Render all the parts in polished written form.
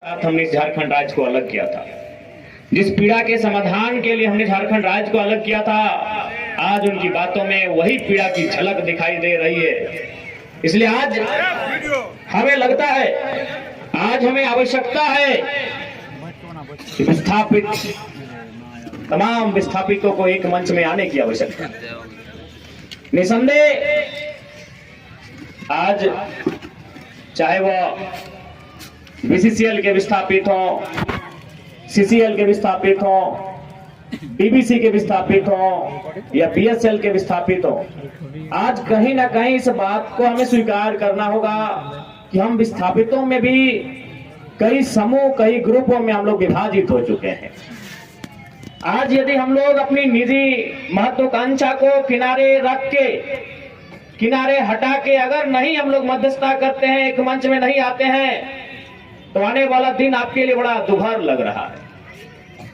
हमने झारखंड राज्य को अलग किया था, जिस पीड़ा के समाधान के लिए हमने झारखंड राज्य को अलग किया था, आज उनकी बातों में वही पीड़ा की झलक दिखाई दे रही है। इसलिए आज हमें लगता है, आज हमें आवश्यकता है कि विस्थापित तमाम विस्थापितों को एक मंच में आने की आवश्यकता है। निसंदेह आज चाहे वह बीसीसीएल के विस्थापित हों, सीसीएल के विस्थापित हों, डीबीसी के विस्थापित हों या बीएसएल के विस्थापित हों, आज कहीं ना कहीं इस बात को हमें स्वीकार करना होगा कि हम विस्थापितों में भी कई समूह, कई ग्रुपों में हम लोग विभाजित हो चुके हैं। आज यदि हम लोग अपनी निजी महत्वाकांक्षा को किनारे रख के, किनारे हटा के अगर नहीं हम लोग मध्यस्थता करते हैं, एक मंच में नहीं आते हैं, तो आने वाला दिन आपके लिए बड़ा दुभर लग रहा है।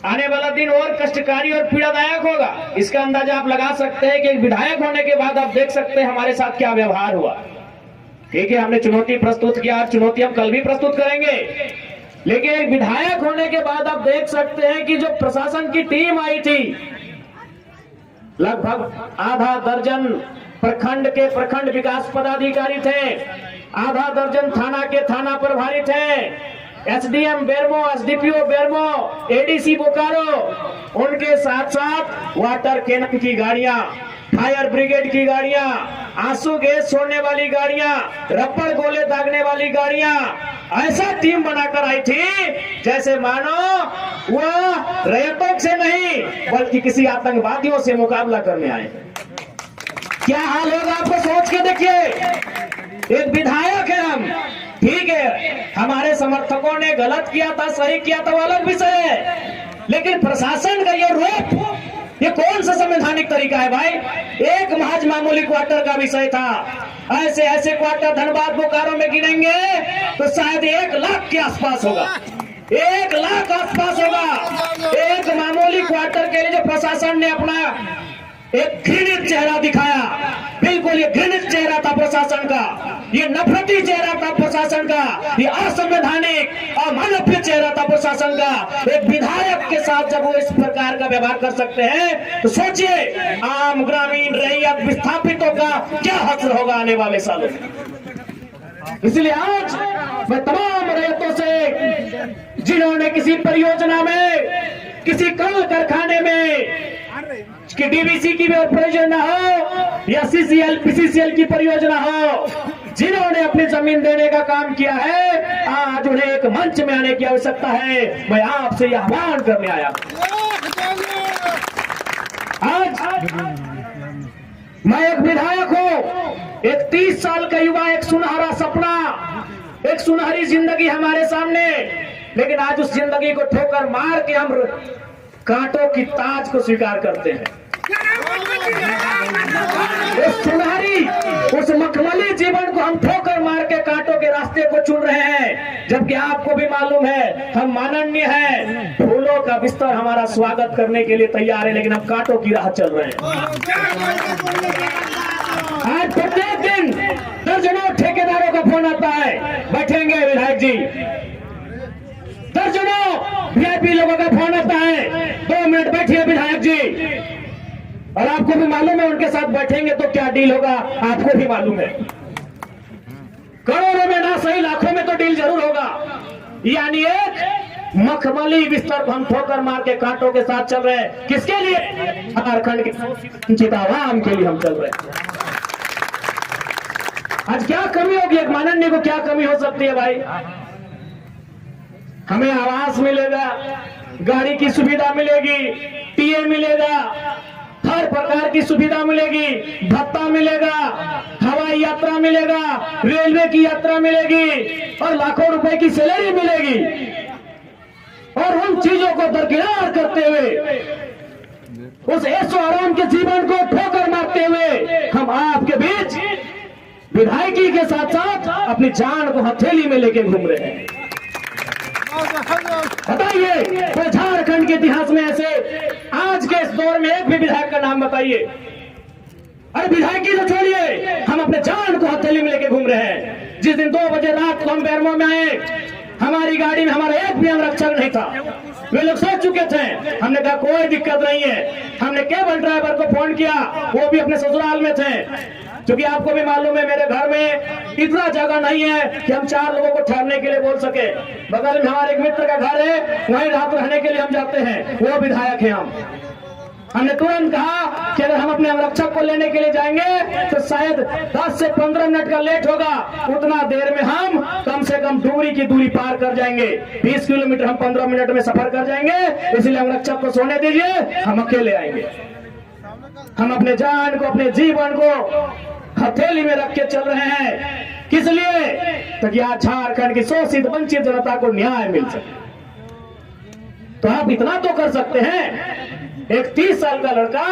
आने वाला दिन और कष्टकारी और पीड़ादायक होगा। इसका अंदाजा आप लगा सकते हैं कि एक विधायक होने के बाद आप देख सकते हैं हमारे साथ क्या व्यवहार हुआ। ठीक है, हमने चुनौती प्रस्तुत किया, चुनौती हम कल भी प्रस्तुत करेंगे, लेकिन एक विधायक होने के बाद आप देख सकते हैं कि जो प्रशासन की टीम आई थी, लगभग आधा दर्जन प्रखंड के प्रखंड विकास पदाधिकारी थे, आधा दर्जन थाना के थाना प्रभारी थे, SDM Bermo, SDPO Bermo, ADC Bokaro, उनके साथ साथ वाटर कैनन की गाड़ियां, फायर ब्रिगेड की गाड़ियां, आंसू गैस छोड़ने वाली गाड़ियां, रबड़ गोले दागने वाली गाड़ियां, ऐसा टीम बनाकर आई थी जैसे मानो वह रैयतों से नहीं बल्कि किसी आतंकवादियों से मुकाबला करने आए। क्या हाल होगा आपको सोच के देखिए। एक विधायक है हम, ठीक है, हमारे समर्थकों ने गलत किया था, सही किया था, वो अलग विषय है, लेकिन प्रशासन का ये रूप, ये कौन सा संवैधानिक तरीका है भाई। एक महज मामूली क्वार्टर का विषय था, ऐसे ऐसे क्वार्टर धनबाद बोकारो में गिनेंगे तो शायद 1 लाख के आसपास होगा, 1 लाख आसपास होगा। एक मामूली क्वार्टर के लिए जो प्रशासन ने अपना एक घृणित चेहरा दिखाया, बिल्कुल ये घृणित चेहरा था प्रशासन का, ये नफरती चेहरा था प्रशासन का, ये असंवैधानिक अमानवीय चेहरा था प्रशासन का। एक विधायक के साथ जब वो इस प्रकार का व्यवहार कर सकते हैं तो सोचिए आम ग्रामीण रैयत विस्थापितों का क्या हश्र होगा आने वाले सालों में। इसलिए आज मैं तमाम रैयतों से जिन्होंने किसी परियोजना में, किसी कल कारखाने में कि डीबीसी की परियोजना हो या सीसीएल पीसीसीएल की परियोजना हो, जिन्होंने अपनी जमीन देने का काम किया है, आज उन्हें एक मंच में आने की आवश्यकता है। मैं आपसे यह आह्वान करने आया। आज मैं एक विधायक हूं, एक 30 साल का युवा, एक सुनहरा सपना, एक सुनहरी जिंदगी हमारे सामने, लेकिन आज उस जिंदगी को ठोकर मार के हम कांटों की ताज को स्वीकार करते हैं। उस सुनहरी, उस मखमली जीवन को हम ठोकर मार के कांटों के रास्ते को चुन रहे हैं, जबकि आपको भी मालूम है हम माननीय हैं, फूलों का बिस्तर हमारा स्वागत करने के लिए तैयार है, लेकिन हम कांटों की राह चल रहे हैं। आज प्रत्येक दिन दर्जनों ठेकेदारों का फोन आता है, बैठेंगे विधायक जी, दर्जनों वीआईपी लोगों का फोन आता है, 2 मिनट बैठिए विधायक जी, और आपको भी मालूम है उनके साथ बैठेंगे तो क्या डील होगा, आपको भी मालूम है। करोड़ों में ना सही लाखों में तो डील जरूर होगा। यानी एक मखमली बिस्तर हम ठोकर मार के कांटों के साथ चल रहे हैं। किसके लिए? झारखंड के वंचित आवाम के लिए हम चल रहे हैं। आज क्या कमी होगी, एक माननीय को क्या कमी हो सकती है भाई। हमें आवास मिलेगा, गाड़ी की सुविधा मिलेगी, टीए मिलेगा, हर प्रकार की सुविधा मिलेगी, भत्ता मिलेगा, हवाई यात्रा मिलेगा, रेलवे की यात्रा मिलेगी और लाखों रुपए की सैलरी मिलेगी। और उन चीजों को दरकिनार करते हुए, उस ऐशो आराम के जीवन को ठोकर मारते हुए हम आपके बीच विधायकी के साथ साथ अपनी जान को हथेली में लेके घूम रहे हैं। बताइए तो झारखंड के इतिहास में ऐसे आज के इस दौर में एक भी विधायक का नाम बताइए। अरे विधायकी तो छोड़िए, हम अपने जान को हथेली में लेके घूम रहे हैं। जिस दिन 2 बजे रात को हम बेरमो में आए, हमारी गाड़ी में हमारा नहीं था। वे लोग सोच चुके थे। हमने कहा कोई दिक्कत नहीं है। हमने केबल ड्राइवर को फोन किया, वो भी अपने ससुराल में थे, क्योंकि आपको भी मालूम है मेरे घर में इतना जगह नहीं है कि हम 4 लोगों को ठहरने के लिए बोल सके। बगल में हमारे एक मित्र का घर है, वहीं रात रहने के लिए हम जाते हैं, वो विधायक है। हमने तुरंत कहा कि अगर हम अपने अंगरक्षक को लेने के लिए जाएंगे तो शायद 10 से 15 मिनट का लेट होगा, उतना देर में हम कम से कम दूरी की दूरी पार कर जाएंगे। 20 किलोमीटर हम 15 मिनट में सफर कर जाएंगे, इसलिए अंगरक्षक को सोने दीजिए, हम अकेले आएंगे। हम अपने जान को, अपने जीवन को हथेली में रख के चल रहे हैं। किस लिए? ताकि आज झारखंड की शोषित वंचित जनता को न्याय मिल सके। तो आप इतना तो कर सकते हैं। एक 30 साल का लड़का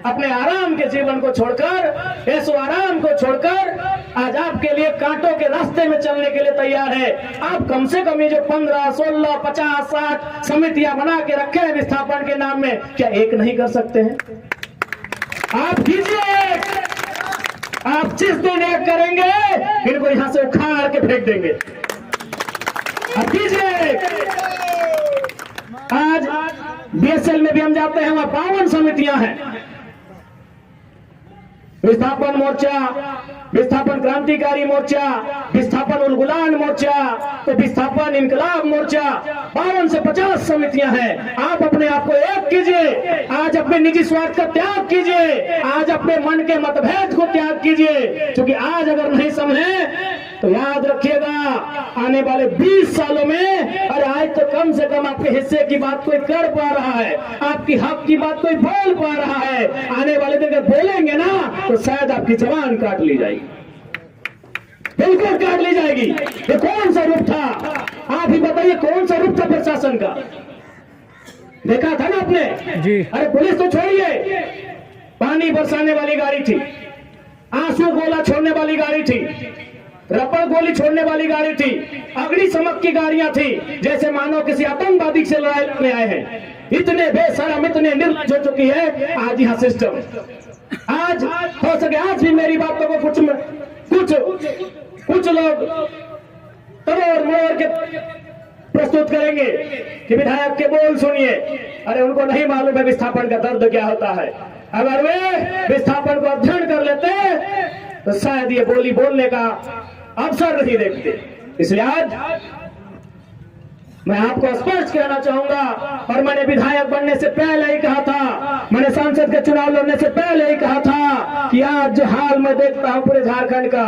अपने आराम के जीवन को छोड़कर, ऐसो आराम को छोड़कर आज आपके लिए कांटों के रास्ते में चलने के लिए तैयार है। आप कम से कम ये जो 15, 16, 50, 60 समितियां बना के रखे हैं विस्थापन के नाम में, क्या एक नहीं कर सकते हैं? आप कीजिए। आप जिस दिन एक करेंगे, इनको यहां से उखाड़ के फेंक देंगे। आप कीजिए। आज बीएसएल में भी हम जाते हैं, वहां 52 समितियां हैं। विस्थापन मोर्चा, विस्थापन क्रांतिकारी मोर्चा, विस्थापन उलगुलान मोर्चा, तो विस्थापन इनकलाब मोर्चा, 52 से 50 समितियां हैं। आप अपने आप को एक कीजिए। आज अपने निजी स्वार्थ का त्याग कीजिए। आज अपने मन के मतभेद को त्याग कीजिए, क्योंकि आज अगर नहीं समझे तो याद रखिएगा आने वाले 20 सालों में, अरे आज तो कम से कम आपके हिस्से की बात कोई कर पा रहा है, आपकी हक की बात कोई बोल पा रहा है। आने वाले दिन अगर बोलेंगे ना तो शायद आपकी जबान काट ली जाएगी, बिल्कुल काट ली जाएगी। ये कौन सा रूप था? आप ही बताइए, कौन सा रूप था प्रशासन का? देखा था ना आपने जी। अरे पुलिस तो छोड़िए, पानी बरसाने वाली गाड़ी थी, आंसू गोला छोड़ने वाली गाड़ी थी, रबड़ गोली छोड़ने वाली गाड़ी थी, अग्निशमक की गाड़ियां थी, जैसे मानो किसी आतंकवादी से लड़ाई लड़ने आए हैं। इतने बेशरम, इतने निर्लज्ज हो चुकी है आज यहाँ सिस्टम। आज हो सके आज भी मेरी बातों को कुछ लोग तोड़ मोड़ के प्रस्तुत करेंगे कि विधायक के बोल सुनिए। अरे उनको नहीं मालूम है विस्थापन का दर्द क्या होता है। अगर वे विस्थापन को अध्ययन कर लेते तो शायद ये बोली बोलने का अवसर नहीं देखते। इसलिए आज मैं आपको स्पष्ट कहना चाहूंगा, और मैंने विधायक बनने से पहले ही कहा था, मैंने सांसद के चुनाव लड़ने से पहले ही कहा था कि आज जो हाल मैं देखता हूं पूरे झारखंड का,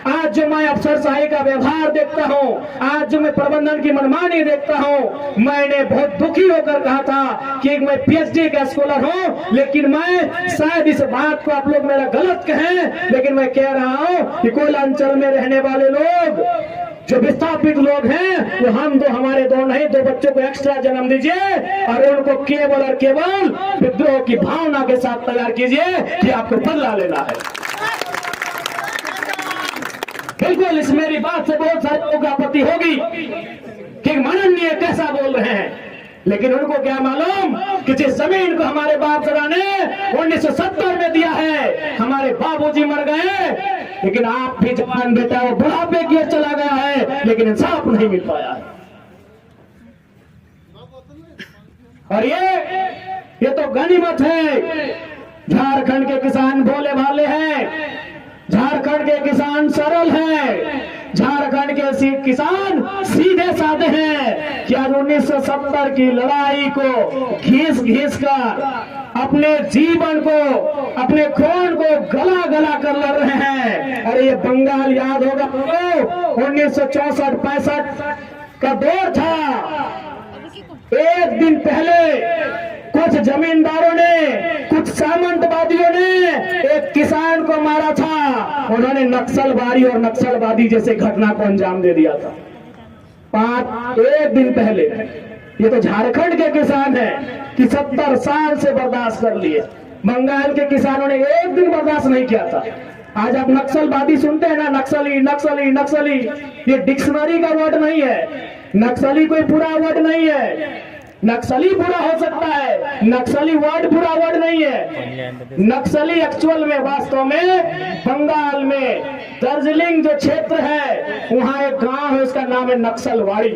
आज जो मैं अफसरशाही का व्यवहार देखता हूं, आज जो मैं प्रबंधन की मनमानी देखता हूं, मैंने बहुत दुखी होकर कहा था कि मैं पीएचडी का स्कॉलर हूं, लेकिन मैं शायद इस बात को आप लोग मेरा गलत कहें, लेकिन मैं कह रहा हूं कि कोयलांचल में रहने वाले लोग जो विस्थापित लोग हैं, वो हम दो, हमारे दो नहीं, 2 बच्चों को एक्स्ट्रा जन्म दीजिए और उनको केवल और केवल विद्रोह की भावना के साथ तैयार कीजिए कि आपको बदला लेना है। बिल्कुल इस मेरी बात से बहुत सारे लोगों को आपत्ति होगी कि माननीय कैसा बोल रहे हैं, लेकिन उनको क्या मालूम कि जिस जमीन को हमारे बाप दादा ने 1970 में दिया है, हमारे बाबूजी मर गए, लेकिन आप भी जवान बेटा वो बुढ़ापे की ओर चला गया है, लेकिन इंसाफ नहीं मिल पाया है। और ये तो गनीमत है। झारखंड के किसान भोले भाले हैं, झारखंड के किसान सरल हैं, झारखंड के किसान सीधे साधे हैं कि आज 1970 की लड़ाई को घिस कर अपने जीवन को, अपने खून को गला गला कर लड़ रहे हैं। अरे ये बंगाल याद होगा तो 1964-65 का दौर था। एक दिन पहले कुछ जमींदारों ने, कुछ सामंतवादियों ने एक किसान को मारा था। उन्होंने नक्सलवादी और नक्सलवादी जैसे घटना को अंजाम दे दिया था। एक दिन पहले। ये तो झारखंड के किसान हैं कि 70 साल से बर्दाश्त कर लिए। बंगाल के किसानों ने एक दिन बर्दाश्त नहीं किया था। आज आप नक्सलवादी सुनते हैं ना, नक्सली नक्सली नक्सली, ये डिक्शनरी का वर्ड नहीं है। नक्सली कोई पूरा वर्ड नहीं है। नक्सली बुरा हो सकता है, नक्सली वर्ड बुरा वर्ड नहीं है। नक्सली एक्चुअल में, वास्तव में बंगाल में दार्जिलिंग जो क्षेत्र है, वहां एक गांव है, उसका नाम है नक्सलवाड़ी।